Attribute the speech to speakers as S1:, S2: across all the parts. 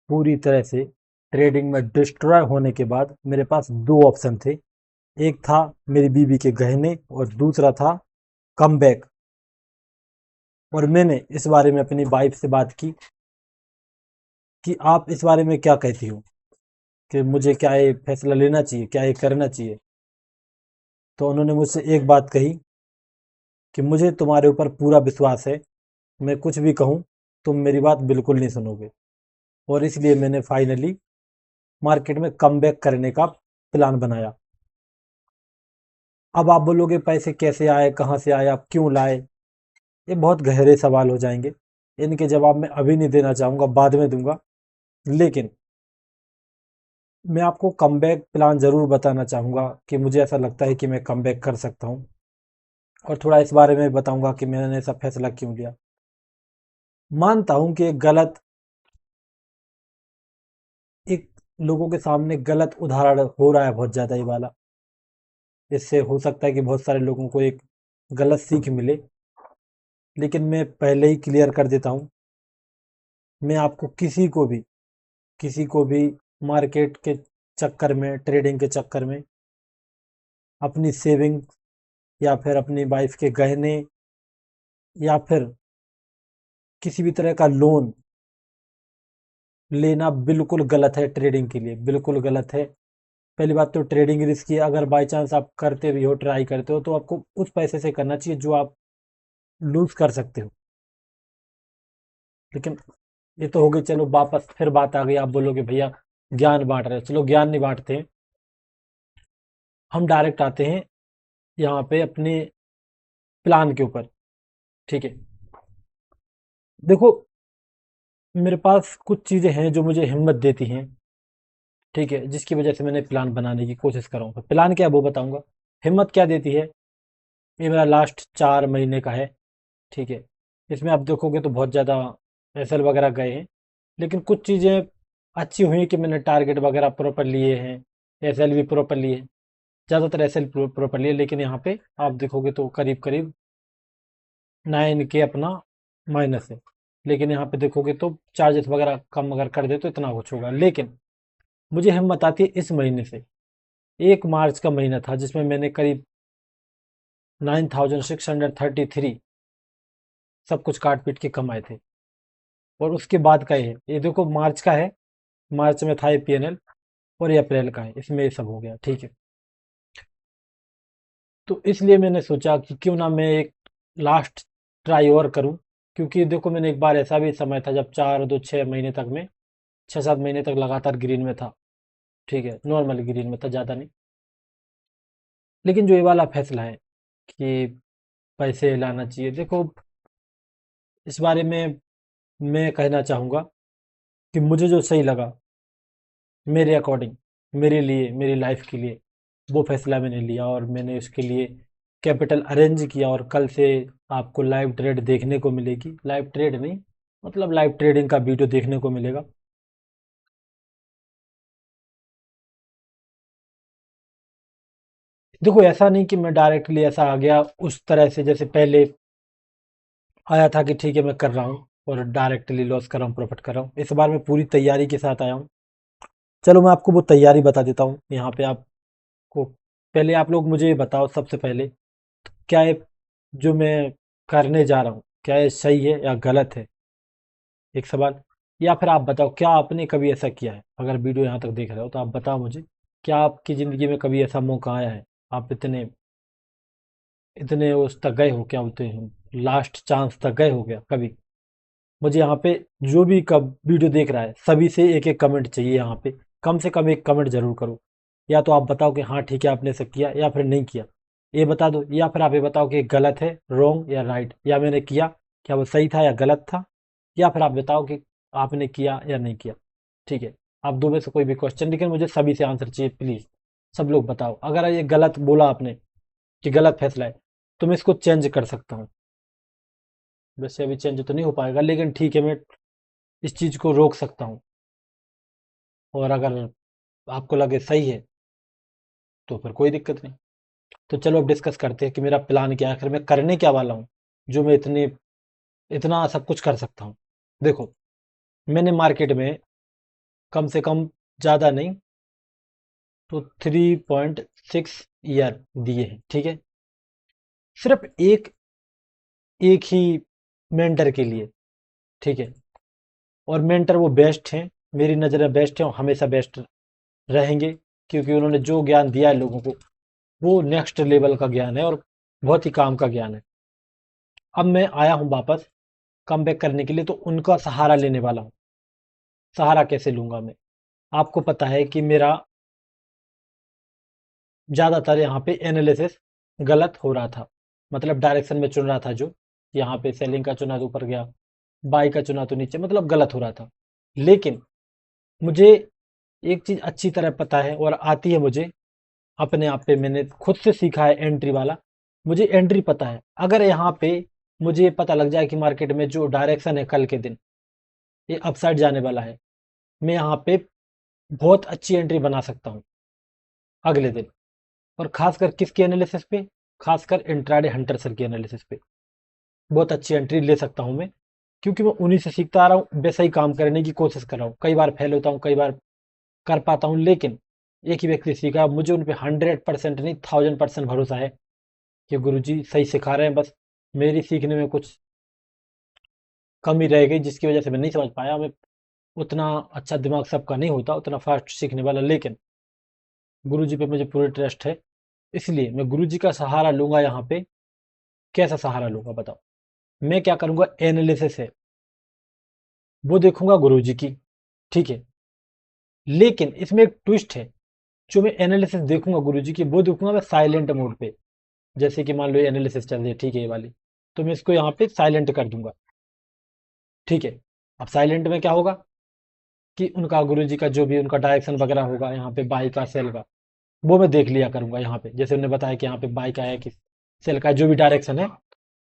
S1: पूरी तरह से ट्रेडिंग में डिस्ट्रॉय होने के बाद मेरे पास दो ऑप्शन थे। एक था मेरी बीवी के गहने और दूसरा था कमबैक। और मैंने इस बारे में अपनी वाइफ से बात की कि आप इस बारे में क्या कहती हो, कि मुझे क्या ये फैसला लेना चाहिए, क्या ये करना चाहिए। तो उन्होंने मुझसे एक बात कही कि मुझे तुम्हारे ऊपर पूरा विश्वास है, मैं कुछ भी कहूँ तुम मेरी बात बिल्कुल नहीं सुनोगे। और इसलिए मैंने फाइनली मार्केट में कमबैक करने का प्लान बनाया। अब आप बोलोगे पैसे कैसे आए, कहाँ से आए, आप क्यों लाए, ये बहुत गहरे सवाल हो जाएंगे। इनके जवाब मैं अभी नहीं देना चाहूँगा, बाद में दूंगा। लेकिन मैं आपको कमबैक प्लान ज़रूर बताना चाहूँगा कि मुझे ऐसा लगता है कि मैं कमबैक कर सकता हूँ। और थोड़ा इस बारे में बताऊँगा कि मैंने ऐसा फैसला क्यों लिया। मानता हूँ कि एक लोगों के सामने गलत उदाहरण हो रहा है बहुत ज़्यादा ये वाला। इससे हो सकता है कि बहुत सारे लोगों को एक गलत सीख मिले। लेकिन मैं पहले ही क्लियर कर देता हूँ, मैं आपको किसी को भी मार्केट के चक्कर में, ट्रेडिंग के चक्कर में अपनी सेविंग या फिर अपनी वाइफ के गहने या फिर किसी भी तरह का लोन लेना बिल्कुल गलत है। ट्रेडिंग के लिए बिल्कुल गलत है। पहली बात तो ट्रेडिंग रिस्क है। अगर बाई चांस आप करते भी हो, ट्राई करते हो, तो आपको उस पैसे से करना चाहिए जो आप लूज कर सकते हो। लेकिन ये तो हो गई, चलो वापस फिर बात आ गई, आप बोलोगे भैया ज्ञान बांट रहे हो। चलो ज्ञान नहीं बांटते हैं, हम डायरेक्ट आते हैं यहाँ पे अपने प्लान के ऊपर। ठीक है, देखो, मेरे पास कुछ चीजें हैं जो मुझे हिम्मत देती हैं। ठीक है, जिसकी वजह से मैंने प्लान बनाने की कोशिश कर रहा हूँ। प्लान क्या है वो बताऊंगा। हिम्मत क्या देती है, ये मेरा लास्ट 4 महीने का है। ठीक है, इसमें आप देखोगे तो बहुत ज़्यादा एसएल वगैरह गए हैं। लेकिन कुछ चीज़ें अच्छी हुई कि मैंने टारगेट वगैरह प्रॉपर लिए हैं, एसएल भी प्रॉपर लिए हैं। ज़्यादातर एसएल प्रॉपर लिए, लेकिन यहाँ पे आप देखोगे तो करीब करीब 9 के अपना माइनस है। लेकिन यहाँ पे देखोगे तो चार्जेस वगैरह कम अगर कर दे तो इतना कुछ होगा। लेकिन मुझे हिम्मत आती है इस महीने से। 1 मार्च का महीना था जिसमें मैंने करीब 9633 सब कुछ काट पीट के कमाए थे। और उसके बाद का ये देखो मार्च का है। मार्च में था ये पीएनएल। और ये अप्रैल का है, इसमें ये सब हो गया। ठीक है, तो इसलिए मैंने सोचा कि क्यों ना मैं एक लास्ट ट्राई और करूं। क्योंकि देखो मैंने एक बार ऐसा भी समय था जब 4 2 6 महीने तक में 6 7 महीने तक लगातार ग्रीन में था। ठीक है, नॉर्मल ग्रीन में था, ज़्यादा नहीं। लेकिन जो ये वाला फैसला है कि पैसे लाना चाहिए, देखो इस बारे में मैं कहना चाहूँगा कि मुझे जो सही लगा मेरे अकॉर्डिंग, मेरे लिए, मेरी लाइफ के लिए, वो फैसला मैंने लिया। और मैंने उसके लिए कैपिटल अरेंज किया। और कल से आपको लाइव ट्रेड देखने को मिलेगी। लाइव ट्रेड नहीं, मतलब लाइव ट्रेडिंग का वीडियो देखने को मिलेगा। देखो ऐसा नहीं कि मैं डायरेक्टली ऐसा आ गया उस तरह से जैसे पहले आया था कि ठीक है मैं कर रहा हूँ और डायरेक्टली लॉस कर रहा हूँ, प्रॉफिट कर रहा हूँ। इस बार मैं पूरी तैयारी के साथ आया हूँ। चलो मैं आपको वो तैयारी बता देता हूँ यहाँ पे आपको। पहले आप लोग मुझे ये बताओ सबसे पहले, क्या ये जो मैं करने जा रहा हूँ क्या ये सही है या गलत है, एक सवाल। या फिर आप बताओ क्या आपने कभी ऐसा किया है। अगर वीडियो यहाँ तक देख रहे हो तो आप बताओ मुझे, क्या आपकी ज़िंदगी में कभी ऐसा मौका आया है, आप इतने इतने उस तक गए हो, क्या बोलते हैं, लास्ट चांस तक गए हो क्या कभी। मुझे यहाँ पे जो भी कब वीडियो देख रहा है सभी से एक एक कमेंट चाहिए यहाँ पे। कम से कम एक कमेंट जरूर करो। या तो आप बताओ कि हाँ ठीक है आपने ऐसा किया या फिर नहीं किया, ये बता दो। या फिर आप ये बताओ कि गलत है, रॉन्ग या राइट, या मैंने किया क्या वो सही था या गलत था। या फिर आप बताओ कि आपने किया या नहीं किया। ठीक है, आप दो में से कोई भी क्वेश्चन, लेकिन मुझे सभी से आंसर चाहिए प्लीज। सब लोग बताओ, अगर ये गलत बोला आपने कि गलत फैसला है तो मैं इसको चेंज कर सकता हूँ। वैसे अभी चेंज तो नहीं हो पाएगा, लेकिन ठीक है मैं इस चीज को रोक सकता हूँ। और अगर आपको लगे सही है तो फिर कोई दिक्कत नहीं। तो चलो अब डिस्कस करते हैं कि मेरा प्लान क्या है, आखिर मैं करने क्या वाला हूँ जो मैं इतना सब कुछ कर सकता हूँ। देखो, मैंने मार्केट में कम से कम, ज़्यादा नहीं तो 3.6 ईयर दिए हैं, ठीक है, सिर्फ एक एक ही मेंटर के लिए, ठीक है। और मेंटर वो बेस्ट हैं, मेरी नज़र में बेस्ट हैं और हमेशा बेस्ट रहेंगे, क्योंकि उन्होंने जो ज्ञान दिया है लोगों को वो नेक्स्ट लेवल का ज्ञान है और बहुत ही काम का ज्ञान है। अब मैं आया हूँ वापस कम बैक करने के लिए, तो उनका सहारा लेने वाला हूँ। सहारा कैसे लूंगा मैं? आपको पता है कि मेरा ज़्यादातर यहाँ पे एनालिसिस गलत हो रहा था, मतलब डायरेक्शन में चुन रहा था, जो यहाँ पे सेलिंग का चुना तो ऊपर गया, बाई का चुना तो नीचे, मतलब गलत हो रहा था। लेकिन मुझे एक चीज़ अच्छी तरह पता है और आती है मुझे, अपने आप पे मैंने खुद से सीखा है एंट्री वाला। मुझे एंट्री पता है, अगर यहाँ पे मुझे पता लग जाए कि मार्केट में जो डायरेक्शन है कल के दिन ये अपसाइड जाने वाला है, मैं यहाँ पे बहुत अच्छी एंट्री बना सकता हूँ अगले दिन। और खासकर किसकी एनालिसिस पे? खासकर इंट्राडे हंटर सर की एनालिसिस पे बहुत अच्छी एंट्री ले सकता हूँ मैं, क्योंकि मैं उन्हीं से सीखता आ रहा हूँ, वैसा ही काम करने की कोशिश कर रहा हूँ। कई बार फेल होता हूँ, कई बार कर पाता हूँ, लेकिन एक ही व्यक्ति सीखा, मुझे उन पे 100% नहीं 1000% भरोसा है कि गुरुजी सही सिखा रहे हैं। बस मेरी सीखने में कुछ कमी रह गई, जिसकी वजह से मैं नहीं समझ पाया। मैं उतना अच्छा दिमाग सबका नहीं होता, उतना फास्ट सीखने वाला, लेकिन गुरुजी पे मुझे पूरी ट्रस्ट है, इसलिए मैं गुरुजी का सहारा लूंगा यहाँ पे। कैसा सहारा लूंगा बताओ? मैं क्या करूंगा, एनालिसिस है वो देखूंगा गुरुजी की, ठीक है, लेकिन इसमें एक ट्विस्ट है। जो मैं एनालिसिस देखूंगा गुरुजी की वो देखूंगा मैं साइलेंट मोड पे। जैसे कि मान लो ये एनालिसिस चल रही है, ठीक है, ये वाली, तो मैं इसको यहाँ पे साइलेंट कर दूंगा, ठीक है। अब साइलेंट में क्या होगा कि उनका गुरुजी का जो भी उनका डायरेक्शन वगैरह होगा यहाँ पे, बाई का सेल का, वो मैं देख लिया करूंगा यहाँ पे। जैसे उन्होंने बताया कि यहाँ पे बाई का है कि सेल का, जो भी डायरेक्शन है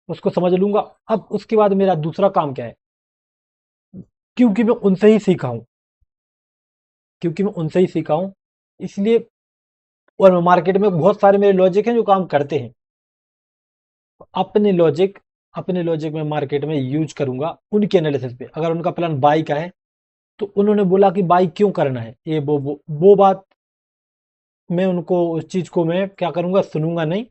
S1: उसको समझ लूंगा। अब उसके बाद मेरा दूसरा काम क्या है, क्योंकि मैं उनसे ही सीखा हूं, क्योंकि मैं उनसे ही सीखा हूं इसलिए, और मार्केट में बहुत सारे मेरे लॉजिक हैं जो काम करते हैं। अपने लॉजिक अपने लॉजिक में मार्केट में यूज करूंगा उनके एनालिसिस पे। अगर उनका प्लान बाई का है तो उन्होंने बोला कि बाई क्यों करना है, ये वो बात मैं उनको, उस चीज को मैं क्या करूंगा, सुनूंगा नहीं।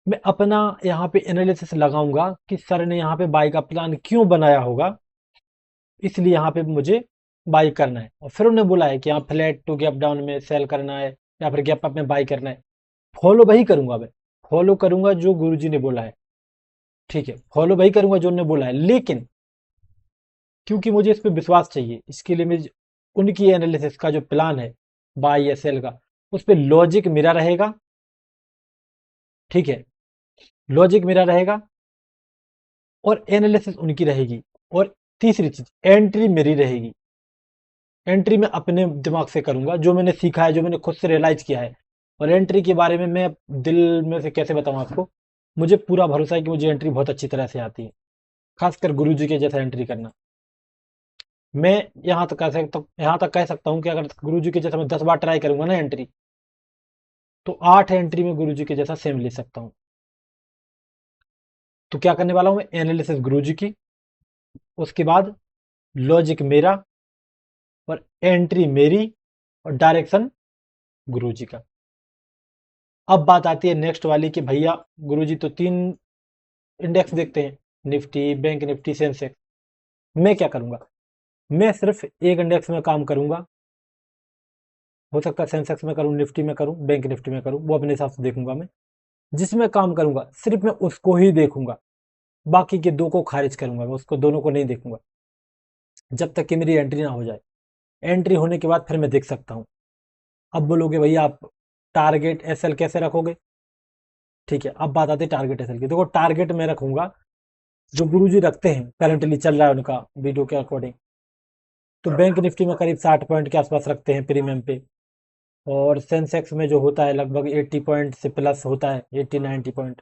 S1: मैं अपना यहाँ पे एनालिसिस लगाऊंगा कि सर ने यहाँ पे बाई का प्लान क्यों बनाया होगा, इसलिए यहाँ पे मुझे बाई करना है। और फिर उन्होंने बोला है कि यहाँ फ्लैट टू गैप डाउन में सेल करना है या फिर गैप अप में बाई करना है। फॉलो वही करूंगा मैं, फॉलो करूंगा जो गुरुजी ने बोला है, ठीक है, फॉलो वही करूंगा जो उन्होंने बोला है। लेकिन क्योंकि मुझे इस पे विश्वास चाहिए, इसके लिए मैं उनकी एनालिसिस का जो प्लान है बाई या सेल का, उस पे लॉजिक मेरा रहेगा, ठीक है, लॉजिक मेरा रहेगा और एनालिसिस उनकी रहेगी। और तीसरी चीज, एंट्री मेरी रहेगी। एंट्री मैं अपने दिमाग से करूंगा, जो मैंने सीखा है, जो मैंने खुद से रियलाइज किया है। और एंट्री के बारे में मैं दिल में से कैसे बताऊं आपको, मुझे पूरा भरोसा है कि मुझे एंट्री बहुत अच्छी तरह से आती है, खासकर गुरुजी के जैसा एंट्री करना। मैं यहाँ तक कह सकता हूँ कि अगर गुरुजी के जैसा मैं 10 बार ट्राई करूंगा ना एंट्री, तो 8 एंट्री में गुरुजी के जैसा सेम ले सकता हूँ। तो क्या करने वाला हूँ मैं, एनालिसिस गुरुजी की, उसके बाद लॉजिक मेरा और एंट्री मेरी और डायरेक्शन गुरुजी का। अब बात आती है नेक्स्ट वाली कि भैया गुरुजी तो 3 इंडेक्स देखते हैं, निफ्टी, बैंक निफ्टी, सेंसेक्स। मैं क्या करूंगा, मैं सिर्फ एक इंडेक्स में काम करूंगा। हो सकता है सेंसेक्स में करूं, निफ्टी में करूं, बैंक निफ्टी में करूं, वो अपने हिसाब से देखूंगा मैं। जिसमें काम करूंगा सिर्फ मैं उसको ही देखूंगा, बाकी के दो को खारिज करूंगा, मैं उसको दोनों को नहीं देखूंगा जब तक कि मेरी एंट्री ना हो जाए। एंट्री होने के बाद फिर मैं देख सकता हूं। अब बोलोगे भैया आप टारगेट एसएल कैसे रखोगे? ठीक है, अब बात आती है टारगेट एसएल की। देखो टारगेट मैं रखूंगा जो गुरुजी रखते हैं, करंटली चल रहा है उनका वीडियो के अकॉर्डिंग। तो बैंक निफ्टी में करीब 60 पॉइंट के आसपास रखते हैं प्रीमियम पे, और सेंसेक्स में जो होता है लगभग 80 पॉइंट से प्लस होता है, 80-90 पॉइंट,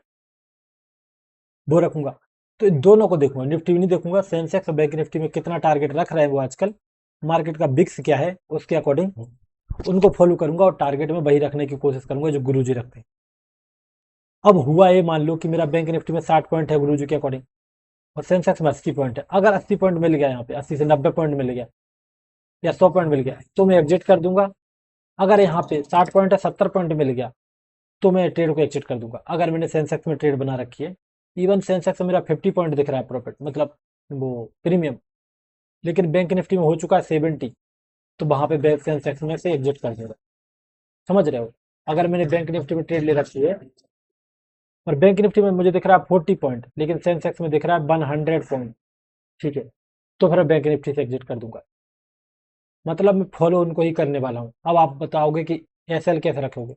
S1: वो रखूंगा। तो इन दोनों को देखूंगा, निफ्टी भी नहीं देखूंगा, सेंसेक्स और बैंक निफ्टी में कितना टारगेट रख रहे हैं वो आजकल, मार्केट का बिक्स क्या है उसके अकॉर्डिंग उनको फॉलो करूंगा और टारगेट में वही रखने की कोशिश करूंगा जो गुरुजी रखते हैं। अब हुआ ये, मान लो कि मेरा बैंक निफ्टी में 60 पॉइंट है गुरुजी के अकॉर्डिंग, और सेंसेक्स में 80 पॉइंट है। अगर 80 पॉइंट मिल गया, यहाँ पे 80 से 90 पॉइंट मिल गया, या 100 पॉइंट मिल गया तो मैं एग्जिट कर दूंगा। अगर यहाँ पे 60 पॉइंट या 70 पॉइंट मिल गया तो मैं ट्रेड को एग्जिट कर दूंगा। अगर मैंने सेंसेक्स में ट्रेड बना रखी है, इवन सेंसेक्स में मेरा 50 पॉइंट दिख रहा है प्रॉफिट, मतलब वो प्रीमियम, लेकिन बैंक निफ्टी में हो चुका है 70, तो वहां पे बैंक सेंसेक्स में से एग्जिट कर दूंगा। समझ रहे हो? अगर मैंने बैंक निफ्टी में ट्रेड ले रखी है और बैंक निफ्टी में मुझे दिख रहा है 40 पॉइंट, लेकिन सेंसेक्स में दिख रहा है 100 पॉइंट, ठीक है, तो फिर बैंक निफ्टी से एग्जिट कर दूंगा। मतलब मैं फॉलो उनको ही करने वाला हूँ। अब आप बताओगे कि एसएल कैसे रखोगे?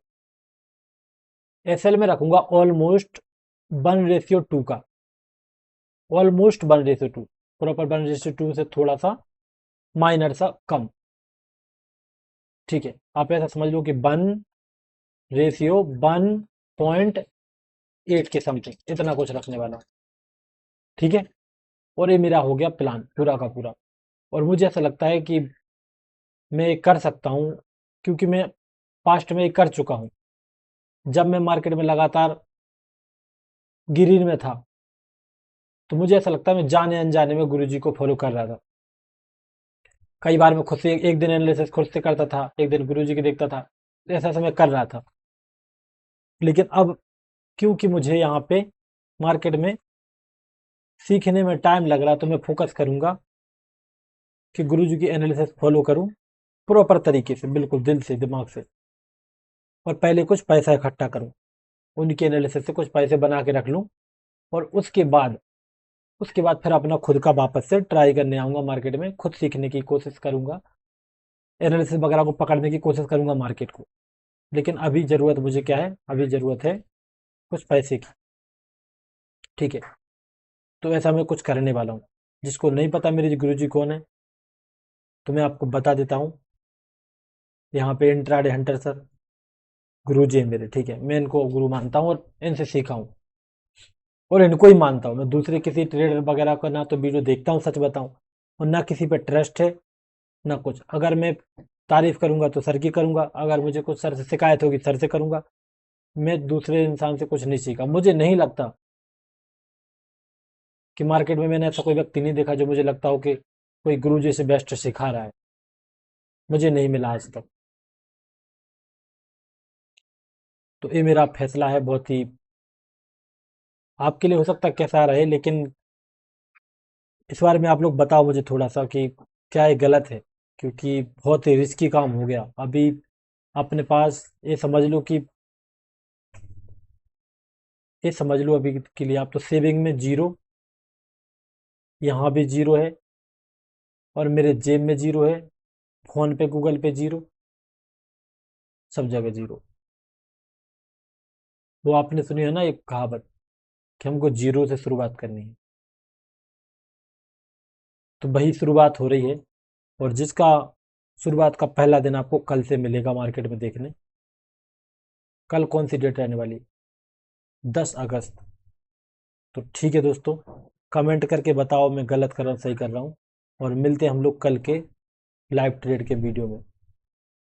S1: एसएल में रखूंगा ऑलमोस्ट 1:2 का, ऑलमोस्ट 1:2, प्रॉपर 1:2 से थोड़ा सा माइनर सा कम, ठीक है। आप ऐसा समझ लो कि 1:1.8 के समथिंग, इतना कुछ रखने वाला हूँ, ठीक है। और ये मेरा हो गया प्लान पूरा का पूरा। और मुझे ऐसा लगता है कि मैं ये कर सकता हूँ, क्योंकि मैं पास्ट में ये कर चुका हूँ। जब मैं मार्केट में लगातार ग्रीन में था, तो मुझे ऐसा लगता है मैं जाने अनजाने में गुरुजी को फॉलो कर रहा था। कई बार मैं खुद से एक दिन एनालिसिस खुद से करता था, एक दिन गुरुजी की देखता था, ऐसा ऐसा मैं कर रहा था। लेकिन अब क्योंकि मुझे यहाँ पे मार्केट में सीखने में टाइम लग रहा है, तो मैं फोकस करूंगा कि गुरुजी की एनालिसिस फॉलो करूं प्रॉपर तरीके से, बिल्कुल दिल से दिमाग से। और पहले कुछ पैसा इकट्ठा करूं, उनके एनालिसिस से कुछ पैसे बना के रख लूं, और उसके बाद फिर अपना खुद का वापस से ट्राई करने आऊंगा मार्केट में, खुद सीखने की कोशिश करूंगा, एनालिसिस वगैरह को पकड़ने की कोशिश करूंगा मार्केट को। लेकिन अभी ज़रूरत मुझे क्या है? अभी ज़रूरत है कुछ पैसे की, ठीक है। तो ऐसा मैं कुछ करने वाला हूँ। जिसको नहीं पता मेरे गुरुजी कौन है, तो मैं आपको बता देता हूँ। यहाँ पे इंट्राडे हंटर सर गुरुजी है मेरे, ठीक है। मैं इनको गुरु मानता हूँ और इनसे सीखा हूँ, और इनको ही मानता हूँ मैं। दूसरे किसी ट्रेडर वगैरह का ना तो वीडियो देखता हूँ, सच बताऊँ, और ना किसी पे ट्रस्ट है, ना कुछ। अगर मैं तारीफ करूंगा तो सर की करूंगा, अगर मुझे कुछ सर से शिकायत होगी सर से करूंगा। मैं दूसरे इंसान से कुछ नहीं सीखा। मुझे नहीं लगता कि मार्केट में मैंने ऐसा कोई व्यक्ति नहीं देखा जो मुझे लगता हो कि कोई गुरु जी से बेस्ट सिखा रहा है। मुझे नहीं मिला आज तक। तो ये मेरा फैसला है, बहुत ही आपके लिए हो सकता है कैसा रहे, लेकिन इस बारे में आप लोग बताओ मुझे थोड़ा सा कि क्या ये गलत है, क्योंकि बहुत ही रिस्की काम हो गया अभी। अपने पास ये समझ लो अभी के लिए आप तो सेविंग में जीरो, यहाँ भी जीरो है, और मेरे जेब में जीरो है, फोन पे गूगल पे जीरो, सब जगह जीरो। वो आपने सुनी है ना एक कहावत कि हमको जीरो से शुरुआत करनी है, तो वही शुरुआत हो रही है। और जिसका शुरुआत का पहला दिन आपको कल से मिलेगा मार्केट में देखने। कल कौन सी डेट रहने वाली? 10 अगस्त। तो ठीक है दोस्तों, कमेंट करके बताओ मैं गलत कर रहा हूँ सही कर रहा हूँ, और मिलते हैं हम लोग कल के लाइव ट्रेड के वीडियो में।